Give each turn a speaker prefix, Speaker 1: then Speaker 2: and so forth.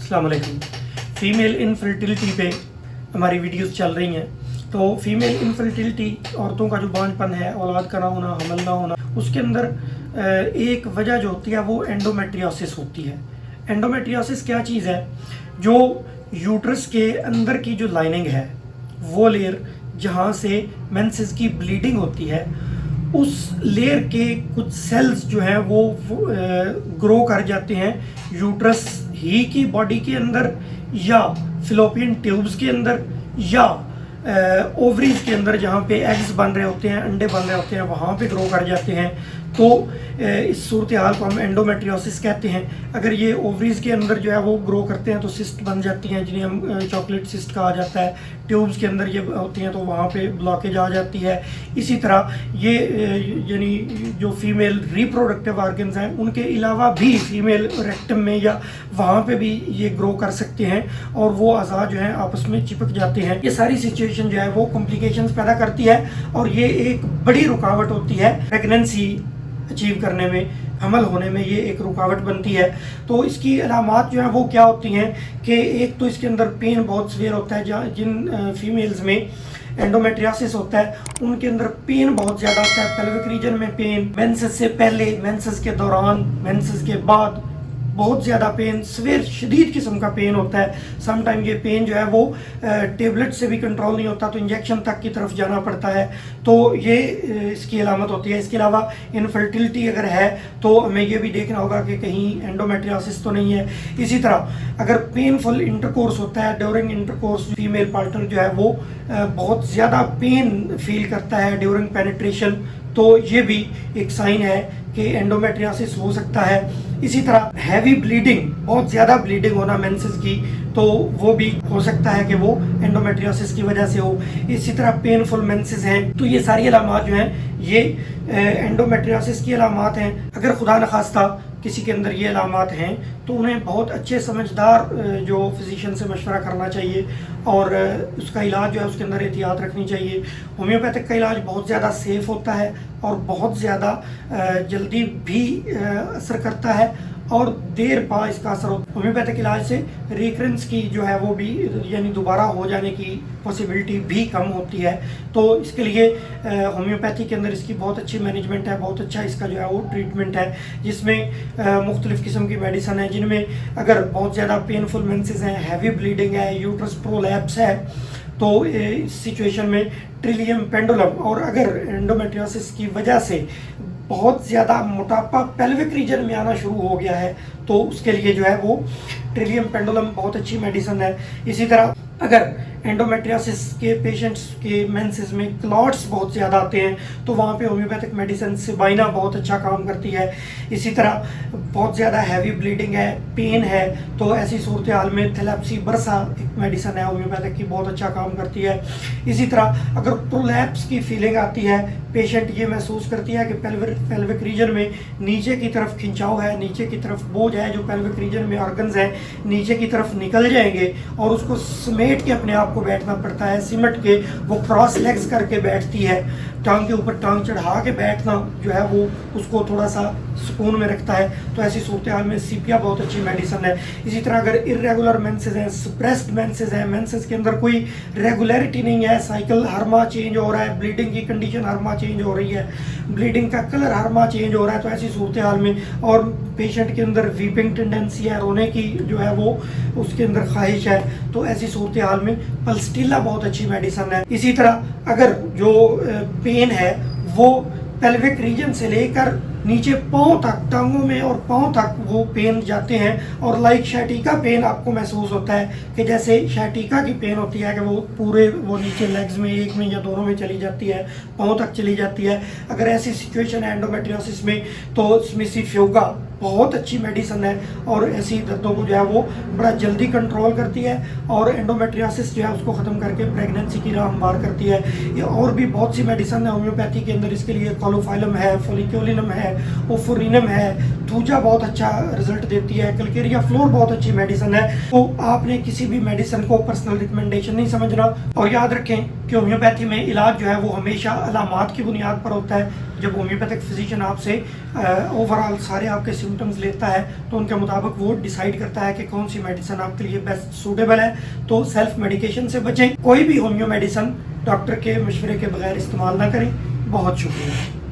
Speaker 1: अस्सलाम वालेकुम। Female infertility पे हमारी वीडियोस चल रही हैं। तो फीमेल इनफर्टिलिटी औरतों का जो बांझपन है, औलाद का ना होना, हमल ना होना, उसके अंदर एक वजह जो होती है वो एंडोमेट्रियोसिस होती है। एंडोमेट्रियोसिस क्या चीज़ है? जो यूट्रस के अंदर की जो लाइनिंग है, वो लेयर जहाँ से मेंसेस की ब्लीडिंग होती है, उस लेयर के कुछ सेल्स जो हैं वो ग्रो कर जाते हैं यूट्रस ही की बॉडी के अंदर, या फिलोपियन ट्यूब्स के अंदर, या ओवरीज के अंदर जहाँ पे एग्स बन रहे होते हैं, अंडे बन रहे होते हैं, वहाँ पे ग्रो कर जाते हैं। तो इस सूरत हाल को हम एंडोमेट्रियोसिस कहते हैं। अगर ये ओवरीज के अंदर जो है वो ग्रो करते हैं तो सिस्ट बन जाती हैं, जिन्हें हम चॉकलेट सिस्ट कहा जाता है। ट्यूब्स के अंदर ये होती हैं तो वहाँ पे ब्लॉकेज आ जाती है। इसी तरह ये यानी जो फीमेल रिप्रोडक्टिव ऑर्गन्स हैं, उनके अलावा भी फीमेल रेक्टम में या वहाँ पे भी ये ग्रो कर सकते हैं और वो अज़ा जो हैं आपस में चिपक जाते हैं। ये सारी सिचुएशन जो है वो कॉम्प्लिकेशंस पैदा करती है और ये एक बड़ी रुकावट होती है प्रेगनेंसी अचीव करने में, हमल होने में। ये एक रुकावट बनती है। तो इसकी अलामात जो है वो क्या होती हैं कि एक तो इसके अंदर पेन बहुत सीवियर होता है। जहाँ जिन फीमेल्स में एंडोमेट्रियोसिस होता है उनके अंदर पेन बहुत ज़्यादा होता है। पेल्विक रीजन में पेन, मेंसेस से पहले, मेंसेस के दौरान, मेंसेस के बाद बहुत ज़्यादा पेन, सीवियर शदीद किस्म का पेन होता है। सम टाइम ये पेन जो है वो टेबलेट से भी कंट्रोल नहीं होता, तो इंजेक्शन तक की तरफ जाना पड़ता है। तो ये इसकी अलामत होती है। इसके अलावा इनफर्टिलिटी अगर है तो हमें ये भी देखना होगा कि कहीं एंडोमेट्रियोसिस तो नहीं है। इसी तरह अगर पेनफुल इंटरकोर्स होता है, ड्यूरिंग इंटरकोर्स फीमेल पार्टनर जो है वो बहुत ज़्यादा पेन फील करता है ड्यूरिंग पेनिट्रेशन, तो ये भी एक साइन है कि एंडोमेट्रियोसिस हो सकता है। इसी तरह हैवी ब्लीडिंग, बहुत ज़्यादा ब्लीडिंग होना मेंसेस की, तो वो भी हो सकता है कि वो एंडोमेट्रियोसिस की वजह से हो। इसी तरह पेनफुल मेंसेस हैं। तो ये सारी अलामात जो हैं ये एंडोमेट्रियोसिस की अलामात हैं। अगर खुदा न खास्ता किसी के अंदर ये अलामात हैं तो उन्हें बहुत अच्छे समझदार जो फिजिशियन से मशवरा करना चाहिए और उसका इलाज जो है उसके अंदर एहतियात रखनी चाहिए। होम्योपैथिक का इलाज बहुत ज़्यादा सेफ़ होता है और बहुत ज़्यादा जल्दी भी असर करता है और देर पा इसका असर होता है। होम्योपैथिक इलाज से रिकरेंस की जो है वो भी, यानी दोबारा हो जाने की पॉसिबिलिटी भी कम होती है। तो इसके लिए होम्योपैथी के अंदर इसकी बहुत अच्छी मैनेजमेंट है, बहुत अच्छा इसका जो है वो ट्रीटमेंट है, जिसमें मुख्तलिफ़ किस्म की मेडिसन है, जिनमें अगर बहुत ज़्यादा पेनफुल मेंसेस हैं, हैवी ब्लीडिंग है, यूट्रस प्रोलैप्स है, तो इस सिचुएशन में ट्रिलियम पेंडुलम, और अगर एंडोमेट्रियोसिस की वजह से बहुत ज़्यादा मोटापा पेल्विक रीजन में आना शुरू हो गया है तो उसके लिए जो है वो ट्रिलियम पेंडुलम बहुत अच्छी मेडिसिन है। इसी तरह अगर एंडोमेट्रियोसिस के पेशेंट्स के मेंसेस में क्लॉट्स बहुत ज़्यादा आते हैं तो वहाँ पे होम्योपैथिक मेडिसिन सिबाइना बहुत अच्छा काम करती है। इसी तरह बहुत ज़्यादा हैवी ब्लीडिंग है, पेन है, तो ऐसी सूरत हाल में थैलेप्सी बरसा एक मेडिसिन है होम्योपैथिक की, बहुत अच्छा काम करती है। इसी तरह अगर प्रोलैप्स की फीलिंग आती है, पेशेंट ये महसूस करती है कि पेल्विक रीजन में नीचे की तरफ खिंचाव है, नीचे की तरफ बोझ है, जो पेल्विक रीजन में ऑर्गन्स हैं नीचे की तरफ निकल जाएंगे और उसको समेट के अपने आप को बैठना पड़ता है, सिमट के वो क्रॉस लेग्स करके बैठती है। टांग के ऊपर टांग चढ़ा के बैठना जो है वो उसको थोड़ा सा सुकून में रखता है। तो ऐसी सूरत हाल में सीपिया बहुत अच्छी मेडिसिन है। इसी तरह अगर इरेगुलर मेंसेस हैं, सप्रेस्ड मेंसेस हैं, मेंसेस के अंदर कोई रेगुलरिटी नहीं है, साइकिल हर माह चेंज हो रहा है, ब्लीडिंग की कंडीशन हर माह चेंज हो रही है, ब्लीडिंग का कलर हर माह चेंज हो रहा है, तो ऐसी सूरत हाल में, और पेशेंट के अंदर वीपिंग टेंडेंसी है, रोने की जो है वो उसके अंदर ख्वाहिश है, तो ऐसी सूरत हाल में पल्स्टिला बहुत अच्छी मेडिसिन है। इसी तरह अगर जो पेन है वो पेल्विक रीजन से लेकर नीचे पाँव तक, टांगों में और पाँव तक वो पेन जाते हैं और लाइक शैटिका पेन आपको महसूस होता है कि जैसे शैटिका की पेन होती है कि वो पूरे वो नीचे लेग्स में, एक में या दोनों में चली जाती है, पाँव तक चली जाती है। अगर ऐसी सिचुएशन है एंडोमेट्रियोसिस में तो स्मिसिफ्यूगा बहुत अच्छी मेडिसिन है और ऐसी दर्दों को जो है वो बड़ा जल्दी कंट्रोल करती है और एंडोमेट्रियोसिस जो है उसको ख़त्म करके प्रेगनेंसी की राह हमवार करती है। ये और भी बहुत सी मेडिसिन है होम्योपैथी के अंदर, इसके लिए कोलोफाइलम है, फोलिक्योलिनम है, ओफोरिनम है, थूजा बहुत अच्छा रिजल्ट देती है, कैलकेरिया फ्लोर बहुत अच्छी मेडिसिन है। तो आपने किसी भी मेडिसिन को पर्सनल रिकमेंडेशन नहीं समझना। और याद रखें कि होम्योपैथी में इलाज जो है वो हमेशा अलामात की बुनियाद पर होता है। जब होम्योपैथिक फिजिशियन आपसे ओवरऑल सारे आपके सिम्टम्स लेता है तो उनके मुताबिक वो डिसाइड करता है कि कौन सी मेडिसिन आपके लिए बेस्ट सूटेबल है। तो सेल्फ मेडिकेशन से बचें, कोई भी होम्यो मेडिसिन डॉक्टर के मशवरे के बगैर इस्तेमाल ना करें। बहुत शुक्रिया।